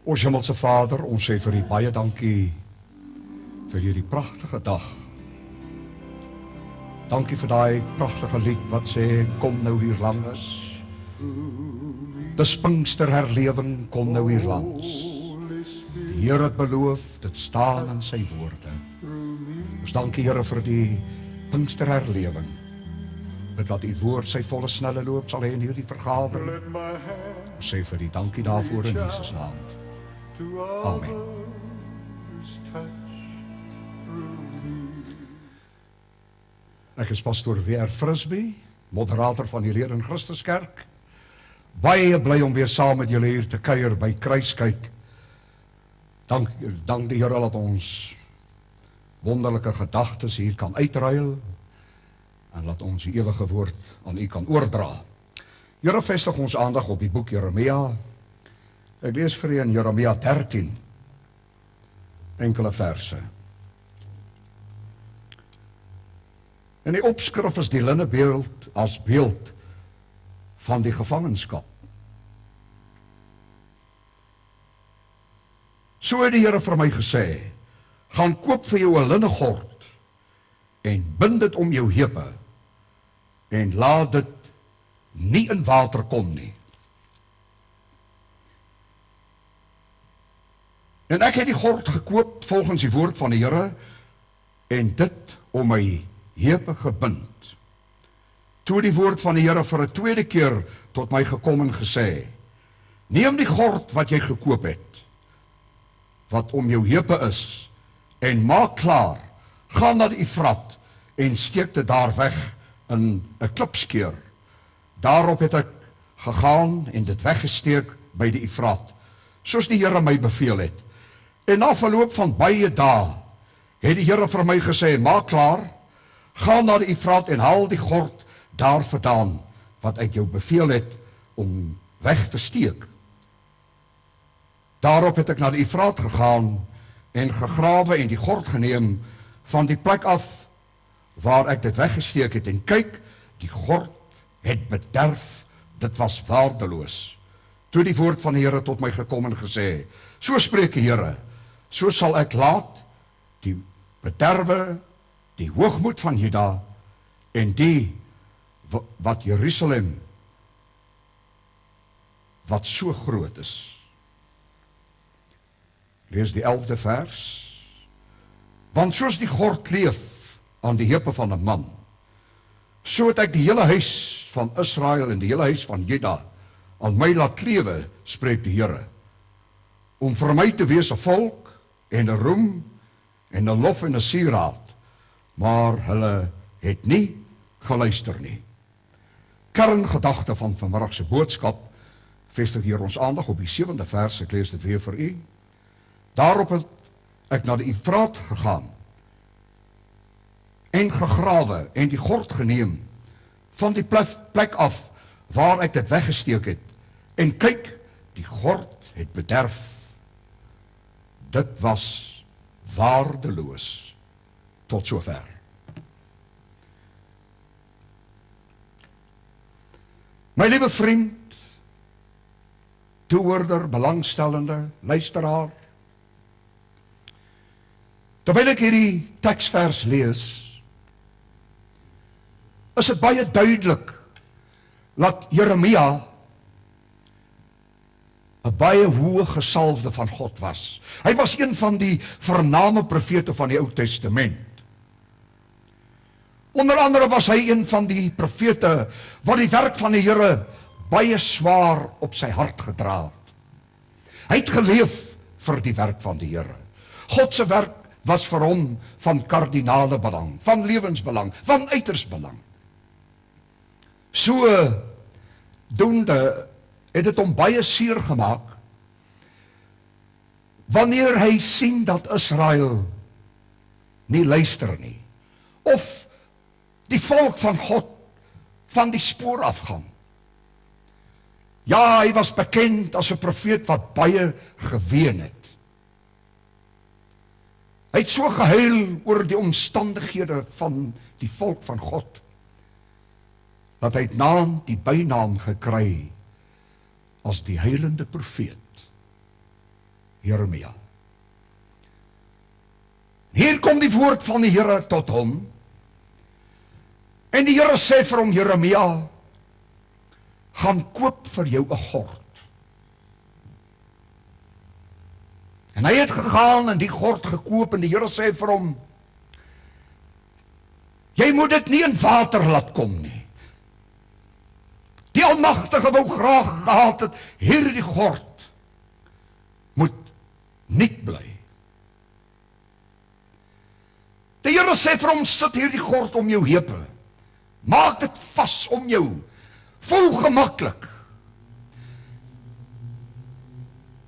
Ons Hemelse Vader, ons sê vir U baie dankie vir hierdie pragtige dag. Dankie vir daai pragtige lied wat sê, kom nou hier langs. Dis Pinksterherlewing, kom nou hier langs. Die Here het beloof, dit staan in sy woorde. Ons dankie Here vir die Pinksterherlewing. Bid dat U woord sy volle snelle loop sal hê in hierdie vergadering. Ons sê vir die dankie daarvoor in Jesus naam. Amen. Ek is pastoor W.R. Frisbee, moderator van die Leer in Christuskerk. Baie bly om weer saam met julle hier te kuier by Kruiskyk. Dank die Here dat ons wonderlike gedagtes hier kan uitruil en laat ons die ewige woord aan U kan oordra. Here, vestig ons aandag op die boek Jeremia. Ek lees vir U in Jeremia 13, enkele verse. En die opskrif is die linnebeeld as beeld van die gevangenskap. So het die Here vir my gesê, gaan koop vir jou 'n linnegord en bind dit om jou heupe en laat dit nie in water kom nie. En ek het die gord gekoop volgens die woord van die Here en dit om my heupe gebind. Toe die woord van die Here vir 'n tweede keer tot my gekom en gesê, neem die gord wat jy gekoop het, wat om jou heupe is, en maak klaar, gaan na die Efrat en steek dit daar weg in 'n klipskeur. Daarop het ek gegaan en dit weggesteek by die Efrat, soos die Here my beveel het. En na verloop van baie dae het die Here vir my gesê, maak klaar, gaan na die Efrat en haal die gord daar vandaan, wat ek jou beveel het om weg te steek. Daarop het ek na die Efrat gegaan en gegrawe en die gord geneem van die plek af waar ek dit weggesteek het. En kyk, die gord het bederf, dit was waardeloos. Toe die woord van die Here tot my gekom en gesê, so spreek die Here, so sal ek laat die bederwe, die hoogmoed van Juda en die wat Jerusalem, wat so groot is. Lees die 11de vers. Want soos die gord kleef aan die heupe van 'n man, so het ek die hele huis van Israel en die hele huis van Juda aan my laat klewe, spreek die Here, om vir my te wees 'n volk en 'n roem en 'n lof en 'n sieraad, maar hulle het nie geluister nie. Kerngedagte van vanmiddag se boodskap vestig hier ons aandag op die 7de vers, ek lees dit weer vir u. Daarop het ek na die Efrat gegaan en gegrawe en die gord geneem van die plek af waar ek dit weggesteek het. En kyk, die gord het bederf. Dit was waardeloos tot sover. My liewe vriend, toehoorder, belangstellende, luisteraar, terwyl ek hierdie teksvers lees, is dit baie duidelik dat Jeremia 'n baie hoë gesalfde van God was. Hy was een van die vername profete van die Ou Testament. Onder andere was hy een van die profete wat die werk van die Here baie swaar op sy hart gedra het. Hy het geleef vir die werk van die Here. God se werk was vir hom van kardinale belang, van lewensbelang, van uiters belang. So doende het dit hom baie seer gemaak wanneer hy sien dat Israel nie luister nie, of die volk van God van die spoor afgaan. Ja, hy was bekend as 'n profeet wat baie geween het. Hy het so gehuil oor die omstandighede van die volk van God, dat hy het die bynaam gekry as die huilende profeet. Jeremia. Hier kom die woord van die Here tot hom, en die Here sê vir hom, Jeremia, gaan koop vir jou 'n gord. En hy het gegaan en die gord gekoop, en die Here sê vir hom, jy moet dit nie in water laat kom nie. Die Almagtige wou graag gehad het, hierdie gord moet niet bly. Die Here sê vir hom, sit hierdie gord om jou heupe. Maak dit vas om jou. Voel gemaklik.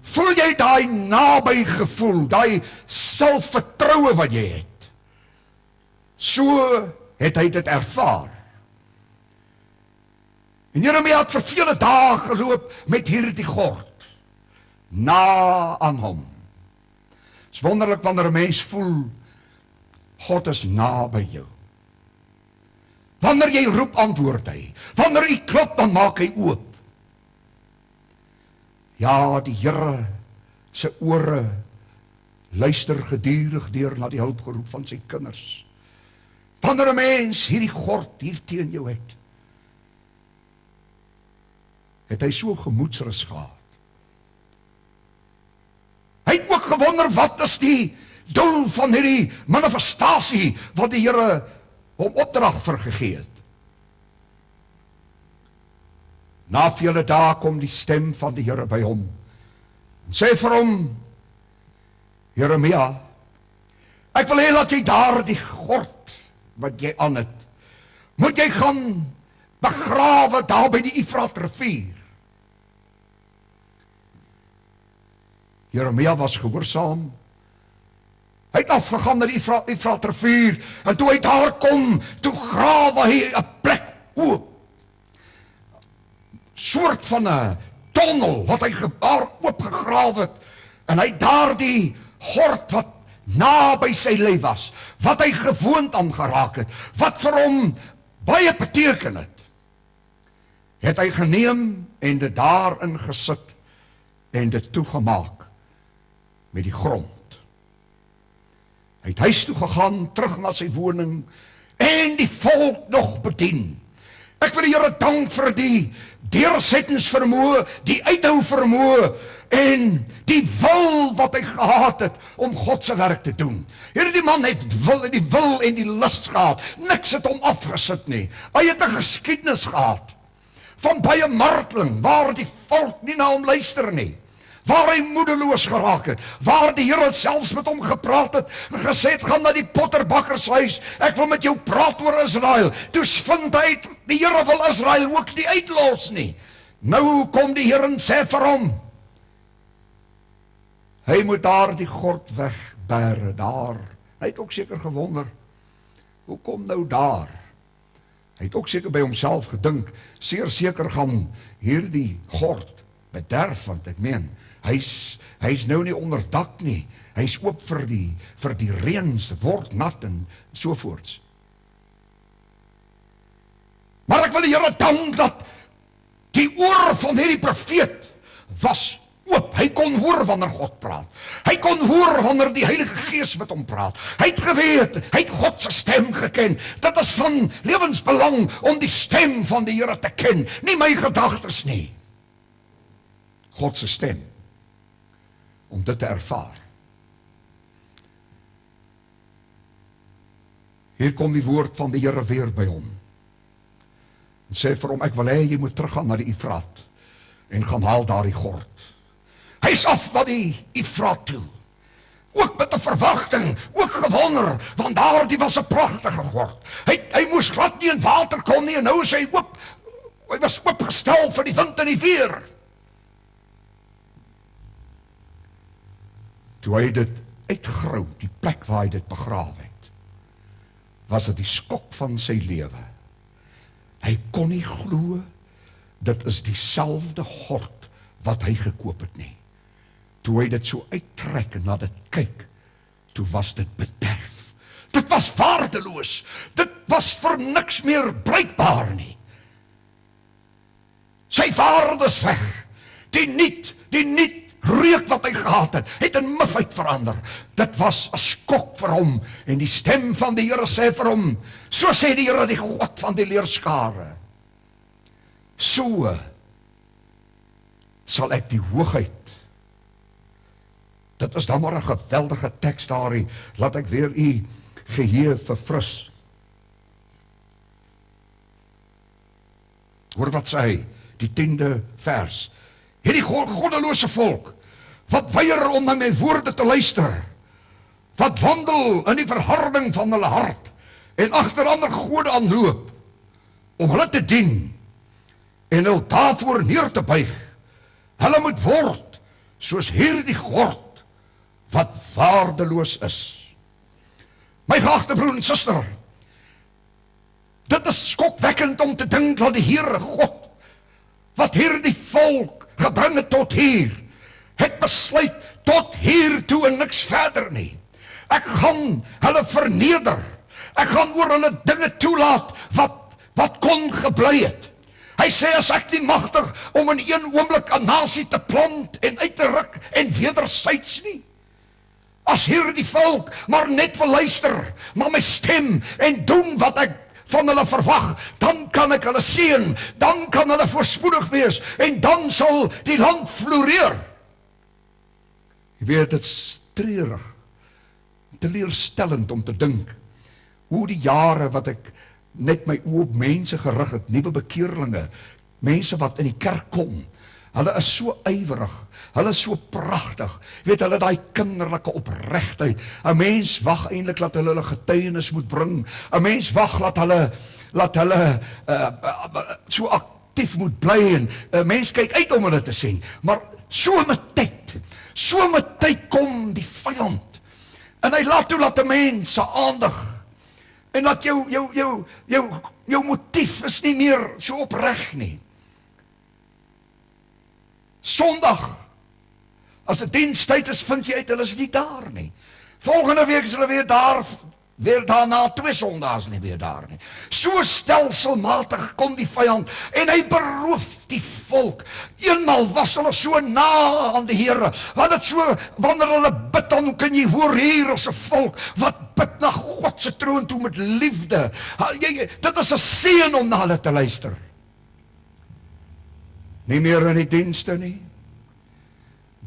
Voel jy daai naby gevoel, daai selfvertroue wat jy het. So het hy dit ervaar. En Jeremia het vir vele dae geloop met hierdie gord, na aan hom. Het is wonderlik wanneer 'n mens voel, God is na by jou. Wanneer jy roep, antwoord hy. Wanneer jy klop, dan maak hy oop. Ja, die Here se ore luister gedurig deur na die hulpgeroep van sy kinders. Wanneer 'n mens hierdie gord hier teen jou het, het hy so gemoedsrus gehad. Hy het ook gewonder, wat is die doel van hierdie manifestasie wat die Here hom opdrag vergegee het. Na vele dae kom die stem van die Here by hom en sê vir hom, Jeremia, ek wil hê dat jy daar die gord wat jy aan het, moet jy gaan begrawe daar by die Efrat rivier. Jeremia was gehoorsaam. Hy het afgegaan na die Efrat rivier, en toe hy daar kom, toe grawe hy 'n plek oop. Soort van 'n tonnel wat hy daar oop gegrawe het, en hy daar die gord wat naby sy lyf was, wat hy gewoond aan geraak het, wat vir hom baie beteken het hy geneem en dit daarin gesit en dit toegemaak met die grond. Hy het huis toe gegaan, terug na sy woning, en die volk nog bedien. Ek wil die Here dank vir die deursettingsvermoë, die uithou vermoë, en die wil wat hy gehad het, om God se werk te doen. Hierdie man het die wil en die lus gehad, niks het hom afgesit nie. Hy het 'n geskiedenis gehad, van baie marteling, waar die volk nie na hom luister nie, waar hy moedeloos geraak het, waar die Here selfs met hom gepraat het, en gesê het, gaan na die potterbakkershuis, ek wil met jou praat oor Israel. Toe vind hy, die Here wil Israel ook nie uitlos nie. Nou kom die Here en sê vir hom, hy moet daar die gord wegbêre, daar. Hy het ook seker gewonder, hoekom nou daar? Hy het ook seker by homself gedink, seer seker gaan hierdie gord bederf, want ek meen, hy's nou nie onder dak nie, hy's oop vir die reëns, word nat en sovoorts. Maar ek wil die Here dank dat die oor van hierdie profeet was oop. Hy kon hoor wanneer God praat. Hy kon hoor wanneer die Heilige Gees met hom praat. Hy het geweet, hy het God se stem geken. Dit is van lewensbelang om die stem van die Here te ken, nie my gedagtes nie. God se stem, om dit te ervaar. Hier kom die woord van die Here weer by hom, en sê vir hom, ek wil hê jy moet teruggaan na die Efrat, en gaan haal daar die gord. Hy is af na die Efrat toe, ook met 'n verwagting, ook gewonder, want daar die was 'n pragtige gord. Hy moes glad nie in water kom nie, en nou is hy oop, hy was oopgestel vir die wind en die weer. Toe hy dit uitgrou, die plek waar hy dit begrawe het, was dit die skok van sy lewe. Hy kon nie glo, dit is dieselfde gord wat hy gekoop het nie. Toe hy dit so uittrek en na dit kyk, toe was dit bederf. Dit was waardeloos. Dit was vir niks meer bruikbaar nie. Sy waarde is weg. Die niet reuk wat hy gehad gepraat het in mufheid verander. Dit was 'n skok vir hom, en die stem van die Here sê vir hom, so sê die Here, die God van die leerskare, so sal ek die hoogheid. Dit is dan maar 'n geweldige teks daarin, laat ek weer u geheue verfris. Hoor wat sê hy, die 10de vers. Hierdie goddelose volk, wat weier om na my woorde te luister, wat wandel in die verharding van hulle hart, en agter ander gode aanloop, om hulle te dien, en hulle daarvoor neer te buig, hulle moet word, soos hierdie gord, wat waardeloos is. My geagte broer en suster, dit is skokwekkend om te dink dat die Here God, wat hierdie volk gebring het tot hier, het besluit tot hier toe en niks verder nie. Ek gaan hulle verneder. Ek gaan oor hulle dinge toelaat wat kon gebly het. Hy sê, as ek nie magtig om in een oomblik 'n nasie te plant en uit te ruk en wedersyds nie. As hierdie volk maar net wil luister na my stem en doen wat ek van hulle verwag, dan kan ek hulle seën, dan kan hulle voorspoedig wees, en dan sal die land floreer. Jy weet, dit is treurig, teleurstellend om te dink, hoe die jare wat ek net my oë op mense gerig het, nuwe bekeerlinge, mense wat in die kerk kom, hulle is so ywerig, hulle is so pragtig, weet hulle daai kinderlike opregtheid. 'n Mens wag eintlik dat hulle getuienis moet bring. 'n Mens wag dat hulle so aktief moet bly, en 'n mens kyk uit om hulle te sien. Maar so met tyd kom die vyand, en hy laat toe dat 'n mens se aandag, en dat jou motief is nie meer so opreg nie. Sondag, as dit dienstyd is, vind jy uit, hulle is nie daar nie. Volgende week is hulle weer daarna 2 sondags nie weer daar nie. So stelselmatig kom die vyand, en hy beroof die volk. Eenmal was hulle so na aan die Here, want dit so, wanneer hulle bid, dan kan jy hoor hier as 'n volk, wat bid na God se troon toe met liefde. Dit is 'n seën om na hulle te luister. Nie meer in die dienste nie,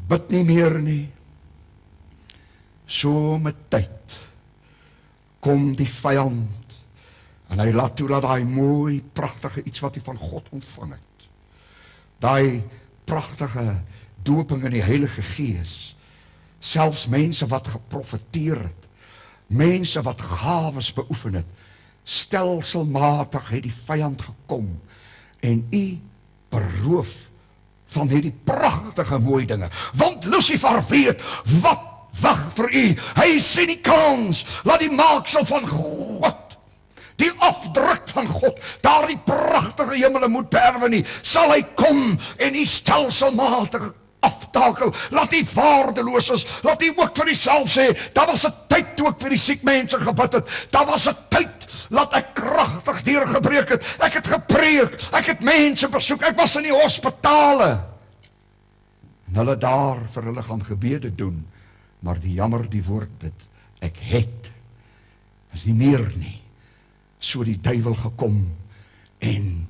bid nie meer nie. So met tyd kom die vyand, en hy laat toe dat daai mooi, pragtige iets wat hy van God ontvang het, daai pragtige doping in die Heilige Gees, selfs mense wat geprofeteer het, mense wat gawes beoefen het, stelselmatig het die vyand gekom, en u beroof van hierdie pragtige mooi dinge, want Lucifer weet, wat wag vir u, hy sien die kans, laat die maaksel van God, die afdruk van God, daar die pragtige hemele moet beerwe nie, sal hy kom, en u stelselmatig aftakel, laat die waardeloos is, laat die ook vir die sê, daar was 'n tyd toe ek vir die siek mense gebid het, daar was 'n tyd, laat ek kragtig deurgebreek het, ek het gepreek, ek het mense besoek, ek was in die hospitale, en hulle daar vir hulle gaan gebede doen, maar die jammer die woord dit, ek het, is nie meer nie, so die duiwel gekom, en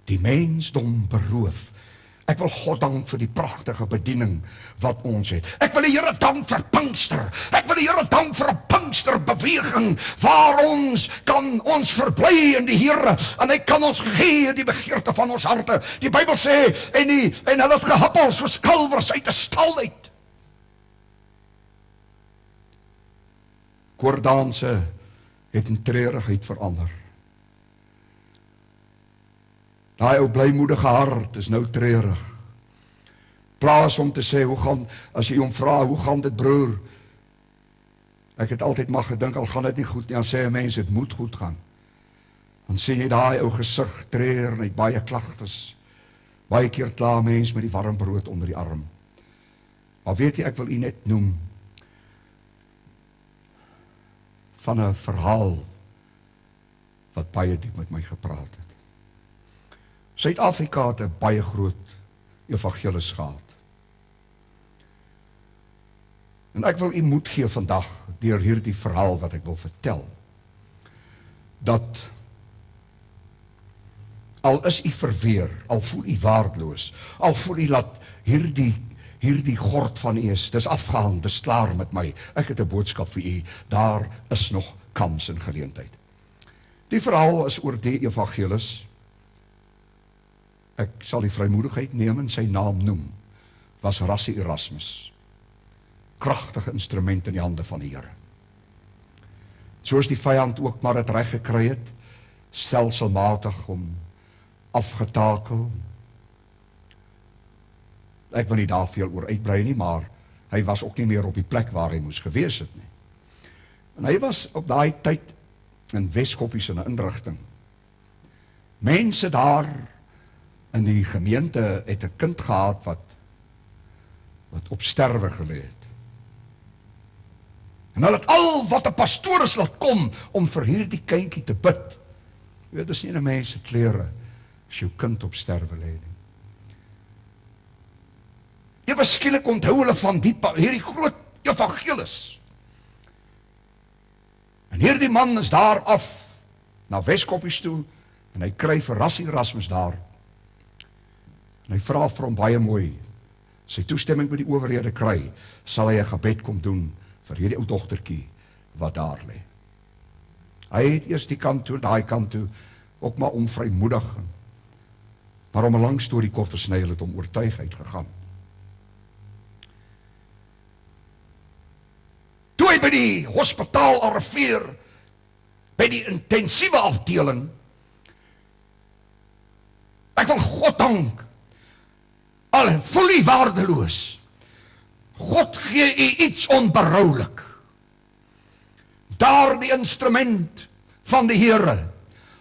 die mensdom beroof. Ek wil God dank vir die pragtige bediening wat ons het. Ek wil die Here dank vir Pinkster. Ek wil die Here dank vir 'n Pinksterbeweging waar ons kan ons verbly in die Here, en hy kan ons gee die begeerte van ons harte. Die Bybel sê, en hulle het gehuppel soos kalwers uit 'n stal uit. Koordanse het in treurigheid verander. Daai ou blymoedige hart is nou treurig. Plaas om te sê, as jy hom vra, hoe gaan dit broer? Ek het altyd maar gedink, al gaan dit nie goed nie, dan sê 'n mens, dit moet goed gaan. Dan sien jy daai ou gesig treur, en hy het baie klagtes. Baie keer kla mens met die warm brood onder die arm. Maar weet jy, ek wil u net noem, van 'n verhaal, wat baie diep met my gepraat het. Suid-Afrika het 'n baie groot evangelis gehad. En ek wil u moed gee vandag, deur hierdie verhaal wat ek wil vertel, dat al is u verweer, al voel u waardeloos, al voel u dat hierdie gord van u is, dis afgehang, dis klaar met my, ek het 'n boodskap vir u, daar is nog kans en geleentheid. Die verhaal is oor die evangelis. Ek sal die vrymoedigheid neem en sy naam noem, was Rassie Erasmus. Kragtige instrument in die hande van die Here. Soos die vyand ook maar het reg gekry het, stelselmatig om afgetakel. Ek wil nie daar veel oor uitbrei nie, maar hy was ook nie meer op die plek waar hy moes gewees het nie. En hy was op daai tyd in Weskoppies in 'n inrigting. Mense daar in die gemeente het 'n kind gehad wat op sterwe gelê het. En hulle het al wat 'n pastoor is laat kom om vir hierdie kindjie te bid. Jy weet, dis nie 'n mens se klere as jou kind op sterwe lê nie. Ewe skielik onthou hulle van hierdie groot evangelis. En hierdie man is daar af na Weskoppies toe en hy kry vir Rassie Erasmus daar. En hy vra vir hom baie mooi, sy toestemming by die owerhede kry, sal hy 'n gebed kom doen vir hierdie ou dogtertjie wat daar lê. Hy het eers die kant toe, daai kant toe, ook maar onvrymoedig. Maar om 'n lang storie kort te sny, het hom oortuig uitgegaan. Toe hy by die hospitaal arriveer, by die intensiewe afdeling, ek wil God dank, al voel u waardeloos, God gee u iets onberoulik. Daar die instrument van die Here,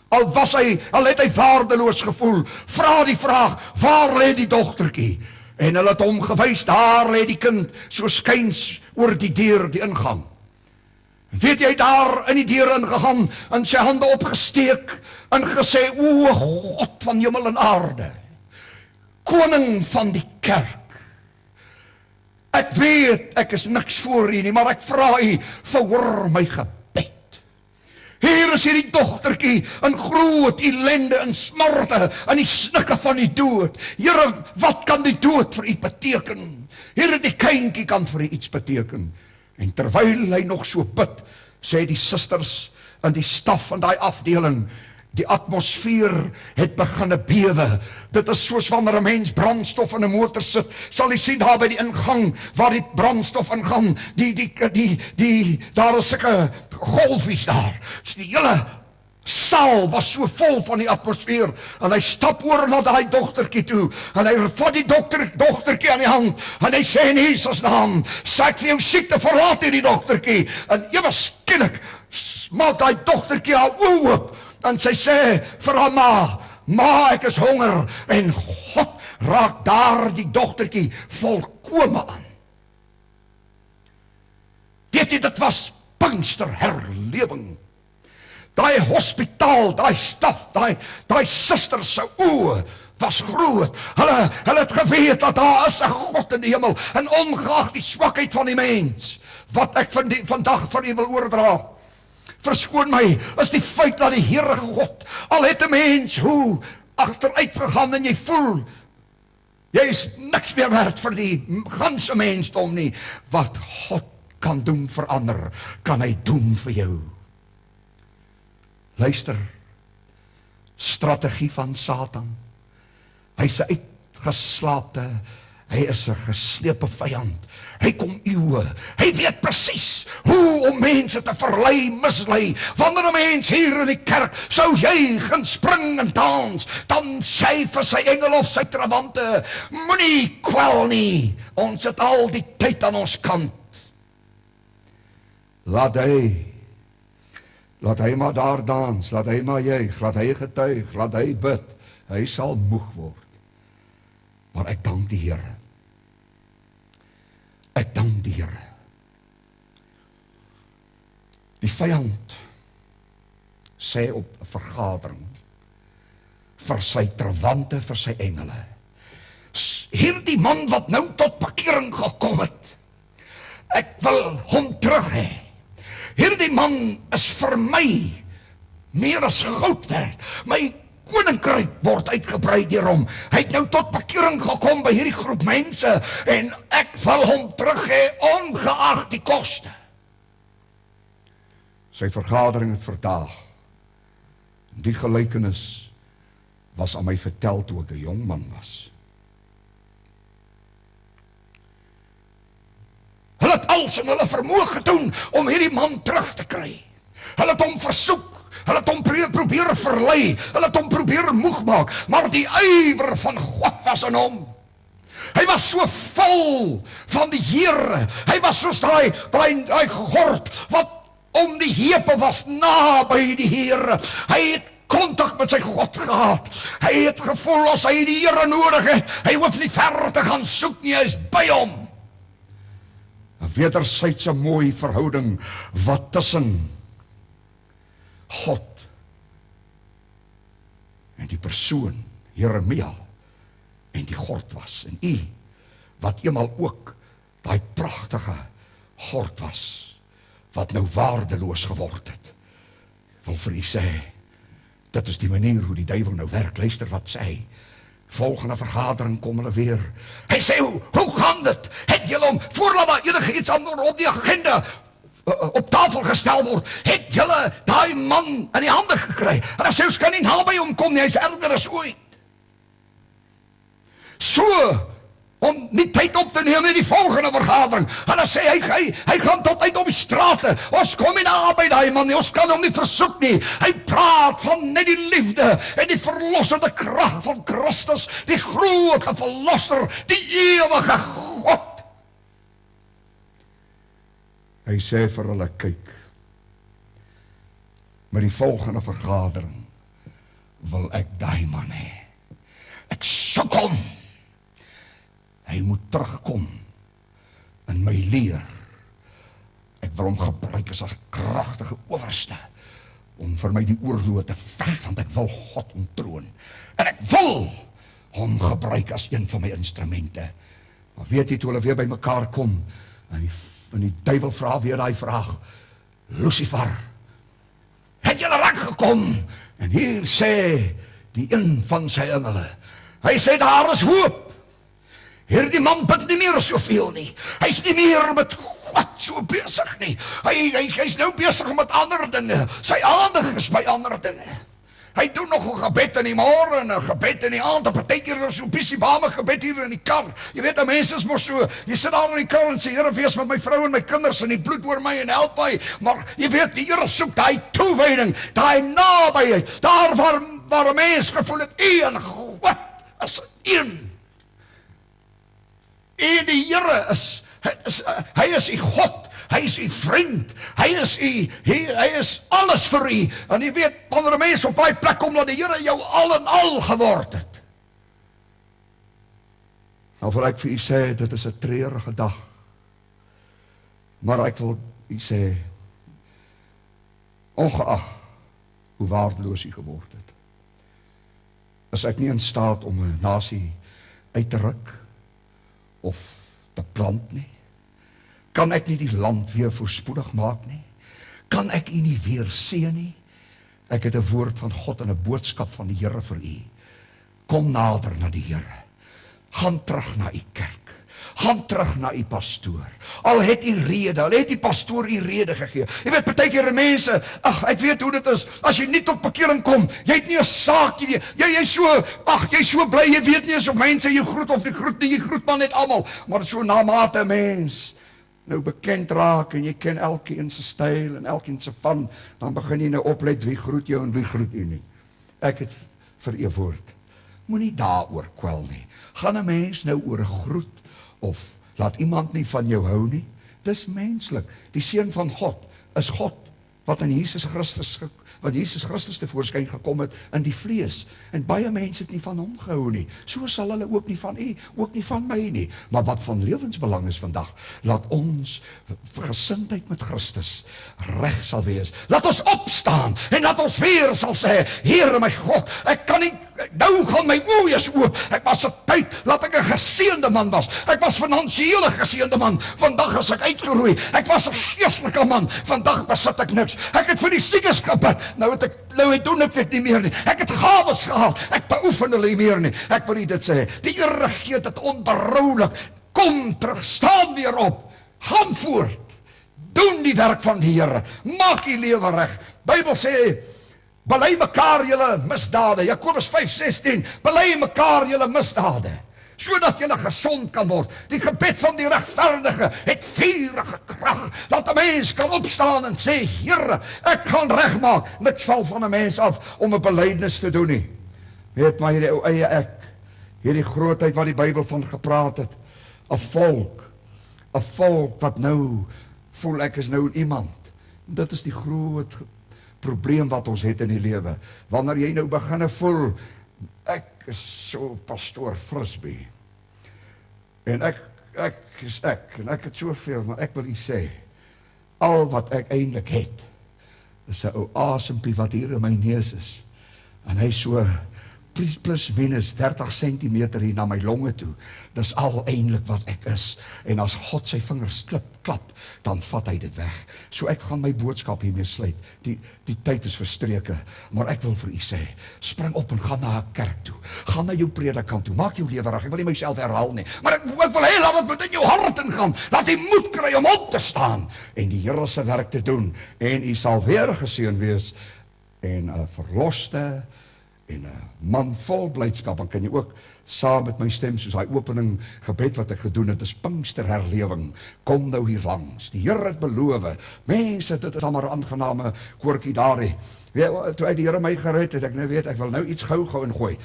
al het hy waardeloos gevoel, vra die vraag, waar lê die dogtertjie? En hulle het hom gewys, daar lê die kind, so skuins oor die deur, die ingang. Weet jy, daar in die deur ingegaan, en sy hande opgesteek, en gesê, o God van hemel en aarde, koning van die kerk, ek weet, ek is niks voor u nie, maar ek vra u, verhoor my gebed. Hier is hierdie dogtertjie in groot ellende en smarte en die snikke van die dood. Here, wat kan die dood vir u beteken? Here, die kindjie kan vir u iets beteken. En terwyl hy nog so bid, sê die susters in die staf van daai afdeling, die atmosfeer het begin bewe. Dit is soos wanneer 'n mens brandstof in 'n motor sit, sal jy sien daar by die ingang waar die brandstof ingaan, daar is sulke golfies daar. Die hele saal was so vol van die atmosfeer, en hy stap oor na daai dogtertjie toe, en hy vat die dogtertjie aan die hand, en hy sê in Jesus naam, sê ek vir jou siekte, verlaat hierdie dogtertjie, en ewe skielik maak daai dogtertjie haar oë oop, en sy sê vir haar ma, ek is honger, en God raak daar die dogtertjie volkome aan. Weet jy, dit was Pinksterherlewing. Daai hospitaal, daai staf, daai susters se oë was groot. Hulle het geweet dat daar is 'n God in die hemel, en ongeag die swakheid van die mens, wat ek vandag vir u wil oordra, verskoon my, is die feit dat die Here God, al het 'n mens hoe agteruit gegaan, en jy voel, jy is niks meer werd vir die ganse mensdom nie, wat God kan doen vir ander, kan hy doen vir jou. Luister, strategie van Satan, hy is 'n uitgeslaapte, hy is 'n geslepe vyand, hy kom eeuwe, hy weet presies hoe om mense te verlei, mislei. Wanneer 'n mens hier in die kerk sou jy gaan spring en dans, dan sê vir sy engel of sy trawante, moenie kwel nie, ons het al die tyd aan ons kant. Laat hy maar daar dans, laat hy maar juig, laat hy getuig, laat hy bid, hy sal moeg word. Maar ek dank die Here. Ek dank die Here. Die vyand sê op 'n vergadering vir sy trawante, vir sy engele, hierdie man wat nou tot bekering gekom het, Ek wil hom terug hê. Hierdie man is vir my meer as goud werd. My koninkryk word uitgebrei deur hom. Hy het nou tot bekering gekom by hierdie groep mense en ek wil hom terug hê ongeag die koste. Sy vergadering het verdaag. Die gelykenis was aan my vertel toe ek 'n jong man was. Hulle het alles in hulle vermoë gedoen om hierdie man terug te kry. Hulle het hom versoek, hulle het hom probeer verlei, hulle het hom probeer moeg maak, maar die ywer van God was in hom. Hy was so vol van die Here. Hy was soos daai gord wat om die heupe was naby die Here. Hy het kontak met sy God gehad. Hy het gevoel as hy die Here nodig het, hy hoef nie ver te gaan soek nie, hy is by hom. 'n wederwysige mooi verhouding wat tussen God en die persoon Jeremia en die gord was. En u wat eenmal ook daai pragtige gord was wat nou waardeloos geword het. Ek wil vir u sê, dit is die manier hoe die duiwel nou werk. Luister wat sê hy. Volgende vergadering kom hulle weer. Hy sê, hoe gaan dit? Het julle hom, voordat daar enige iets anders op die agenda op tafel gestel word, het julle daai man in die hande gekry? En as jy kan nie naby hom kom nie, hy is erger as ooit. So, om nie tyd op te neem in die volgende vergadering. En dan sê hy gaan tot uit op die strate. Ons kom nie naby daai man nie, ons kan hom nie versoek nie. Hy praat van net die liefde en die verlossende krag van Christus, die grote verlosser, die ewige God. Hy sê vir hulle, kyk, met die volgende vergadering wil ek daai man hê. Ek soek hom. Hy moet terugkom in my leer. Ek wil hom gebruik as 'n kragtige owerste om vir my die oorloë te veg, want ek wil God ontroon. En ek wil hom gebruik as een van my instrumente. Maar weet jy, toe hulle weer by mekaar kom, en die duiwel vra weer daai vraag, Lucifer, het julle reg gekom? En hier sê die een van sy engele, hy sê daar is hoop. Hierdie man bid nie meer soveel nie. Hy's nie meer met God so besig nie. Hy's nou besig met ander dinge. Sy aandag is by ander dinge. Hy doen nog 'n gebed in die môre en 'n gebed in die aand. En partykeer so bietjie bame gebed hier in die kar. Jy weet, mense is mos so, jy sit daar in die kar en sê, Here, wees met my vrou en my kinders en die bloed oor my en help my. Maar jy weet, die Here soek daai toewyding, daai nabyheid, daar waar 'n mens gevoel het, U en God is een. En die Here hy is u God, hy is u vriend, hy is alles vir u. En jy weet, wanneer 'n mens op daai plek kom, dat die Here jou al en al geword het. Nou wil ek vir u sê, dit is 'n treurige dag. Maar ek wil u sê, ongeag hoe waardeloos u geword het, is ek nie in staat om 'n nasie uit te ruk of te plant nie. Kan ek nie die land weer voorspoedig maak nie? Kan ek u nie weer seën nie? Ek het 'n woord van God en 'n boodskap van die Here vir u. Kom nader na die Here. Gaan terug na u kerk. Gaan terug na u pastoor. Al het u rede, al het die pastoor u rede gegee. Jy weet, partykeer mense, ek weet hoe dit is, as jy nie tot bekering kom, jy het nie 'n saak nie, jy's so bly, jy weet nie eens of mense jy groet of nie groet nie, jy groet maar net almal, maar so na mate mens nou bekend raak, en jy ken elkeen se styl, en elkeen se van, dan begin jy nou oplet, wie groet jou en wie groet u nie. Ek het vir u woord, moenie daaroor kwel nie. Gaan 'n mens nou oor 'n groet, of laat iemand nie van jou hou nie? Dis menslik. Die seun van God is God wat in Jesus Christus tevoorskyn gekom het in die vlees. En baie mense het nie van hom gehou nie. So sal hulle ook nie van u, ook nie van my nie. Maar wat van lewensbelang is vandag, laat ons gesindheid met Christus reg sal wees. Laat ons opstaan en laat ons weer sal sê, Here my God, ek kan nie nou gaan my oë is oop. Ek was 'n tyd dat ek 'n geseënde man was. Ek was finansiëel 'n geseënde man. Vandag is ek uitgeroei. Ek was 'n geestelike man. Vandag besit ek niks. Ek het vir die siekes gebid. Nou doen ek dit nie meer nie. Ek het gawes gehad. Ek beoefen hulle nie meer nie. Ek wil nie dit sê. Die Here gee dit onberoulik. Kom terug, staan weer op. Gaan voort. Doen die werk van die Here. Maak die lewe reg. Bybel sê, bely mekaar julle misdade. Jakobus 5:16. Bely mekaar julle misdade, sodat julle gesond kan word. Die gebed van die regverdige het vurige krag, dat 'n mens kan opstaan en sê, Here, ek gaan regmaak. Niks val van 'n mens af om 'n belydenis te doen nie. Weet maar hierdie ou eie ek, hierdie grootheid wat die Bybel van gepraat het. 'n volk wat nou voel ek is nou iemand. Dit is die groot probleem wat ons het in die lewe. Wanneer jy nou begin voel, ek is so pastoor Frisbee. En ek is ek, en ek het soveel, maar ek wil nie sê, al wat ek eintlik het, is 'n ou asempie wat hier in my neus is. En hy so plus minus 30 centimeter hier na my longe toe. Dis al eintlik wat ek is. En as God sy vingers klap, dan vat hy dit weg. So ek gaan my boodskap hiermee sluit. Die tyd is verstreke, maar ek wil vir u sê, spring op en gaan na 'n kerk toe. Gaan na jou predikant toe. Maak jou lewe reg. Ek wil nie myself herhaal nie, maar ek wil hê laat dit moet in jou hart ingaan. Laat jy moed kry om op te staan en die Here se werk te doen. En u sal weer geseën wees en 'n verloste en 'n man vol blydskap. Dan kan jy ook saam met my stem, soos daai opening gebed wat ek gedoen het, is Pinksterherlewing. Kom nou hier langs. Die Here het beloof. Mense, dit is al maar 'n aangename koortjie daar hè. Toe die Here my gered het, ek nou weet, ek wil nou iets gou ingooi.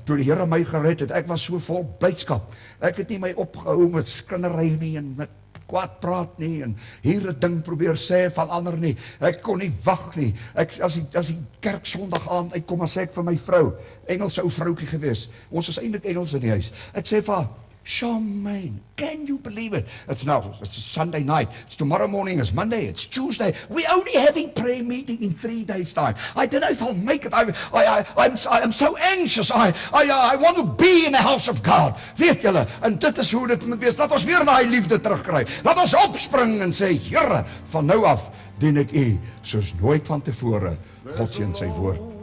Toe die Here my gered het, ek was so vol blydskap. Ek het nie my opgehou met skinnery nie en met kwaad praat nie, en hier 'n ding probeer sê van ander nie. Ek kon nie wag nie. As die kerk Sondag aand uitkom, dan sê ek vir my vrou, Engelse ou vroukie gewees, ons is eintlik Engels in die huis. Ek sê vir haar, Charmaine, can you believe it? It's a Sunday night. It's tomorrow morning, it's Monday, it's Tuesday. We're only having prayer meeting in 3 days' time. I don't know if I'll make it. I'm so anxious. I want to be in the house of God. Weet julle, en dit is hoe dit moet wees. Laat ons weer na die liefde terugkry. Laat ons opspring en sê, Here, van nou af dien ek u soos nooit van tevore. God seën sy woord.